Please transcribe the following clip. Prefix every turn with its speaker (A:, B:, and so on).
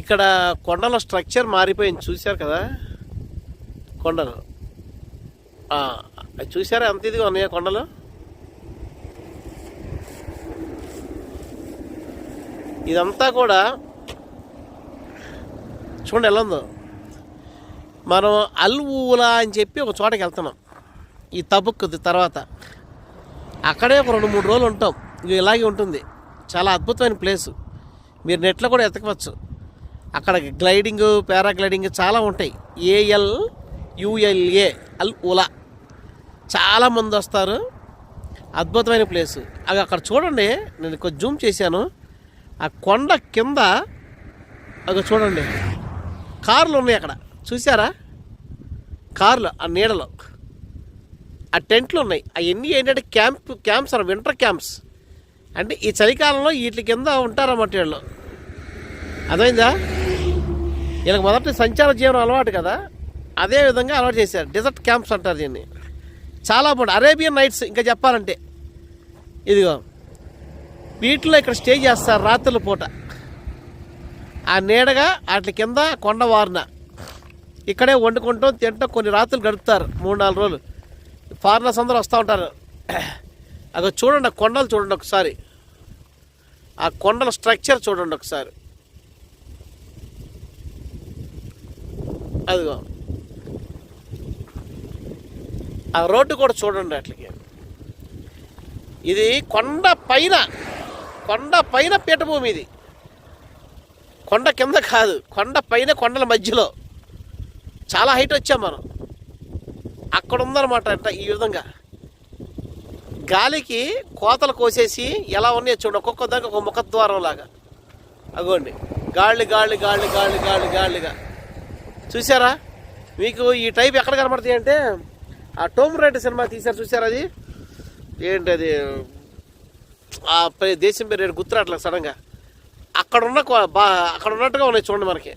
A: ఇక్కడ కొండల స్ట్రక్చర్ మారిపోయింది, చూశారు కదా కొండలు. చూసారా ఎంత ఇదిగా ఉన్నాయా కొండలు. ఇదంతా కూడా చూడండి ఎలా ఉందో. మనం అల్ ఊలా అని చెప్పి ఒక చోటకి వెళ్తున్నాం ఈ తబుక్ తర్వాత. అక్కడే ఒక 2-3 రోజులు ఉంటాం. ఇలాగే ఉంటుంది, చాలా అద్భుతమైన ప్లేసు. మీరు నెట్లో కూడా ఎతకవచ్చు. అక్కడ గ్లైడింగ్, పారాగ్లైడింగ్ చాలా ఉంటాయి. ALULA అల్ ఊలా. చాలామంది వస్తారు, అద్భుతమైన ప్లేసు. అవి అక్కడ చూడండి, నేను కొంచెం జూమ్ చేశాను. ఆ కొండ కింద అవి చూడండి, కార్లు ఉన్నాయి అక్కడ, చూసారా కార్లు. ఆ నీడలో ఆ టెంట్లు ఉన్నాయి. అవన్నీ ఏంటంటే క్యాంప్స్ అన్న, వింటర్ క్యాంప్స్. అంటే ఈ చలికాలంలో వీటి కింద ఉంటారన్నమాట వీళ్ళు. అర్థమైందా? వీళ్ళకి మొదటి సంచార జీవనం అలవాటు కదా, అదే విధంగా అలవాటు చేశారు. డెజర్ట్ క్యాంప్స్ అంటారు దీన్ని. చాలా బాగుంది. అరేబియన్ నైట్స్ ఇంకా చెప్పాలంటే. ఇదిగో వీటిలో ఇక్కడ స్టే చేస్తారు రాత్రుల పూట. ఆ నీడగా వాటి కింద కొండ వారిన ఇక్కడే వండుకుంటాం, తింటాం. కొన్ని రాత్రులు గడుపుతారు, 3-4 రోజులు. ఫారినర్స్ అందరూ వస్తూ ఉంటారు. అక్కడ చూడండి, ఆ కొండలు చూడండి ఒకసారి. ఆ కొండల స్ట్రక్చర్ చూడండి ఒకసారి. అదిగో ఆ రోడ్డు కూడా చూడండి అట్లకి. ఇది కొండ పైన పీఠభూమి. ఇది కొండ కింద కాదు, కొండ పైన, కొండల మధ్యలో. చాలా హైట్ వచ్చాం మనం. అక్కడ ఉందన్నమాట. అంట ఈ విధంగా గాలికి కోతలు కోసేసి ఎలా ఉన్నాయో చూడండి. ఒక్కొక్క దానికి ఒక ముఖద్వారం లాగా. అగోండి, గాలిగా చూసారా? మీకు ఈ టైప్ ఎక్కడ కనబడతాయి అంటే, ఆ టోమ్ రైడర్ సినిమా తీశారు చూసారా? అది ఏంటది, ఆ దేశం పేరు గుర్తురాట్లేదు సడన్గా. అక్కడ ఉన్నట్టుగా ఉన్నాయి చూడండి మనకి.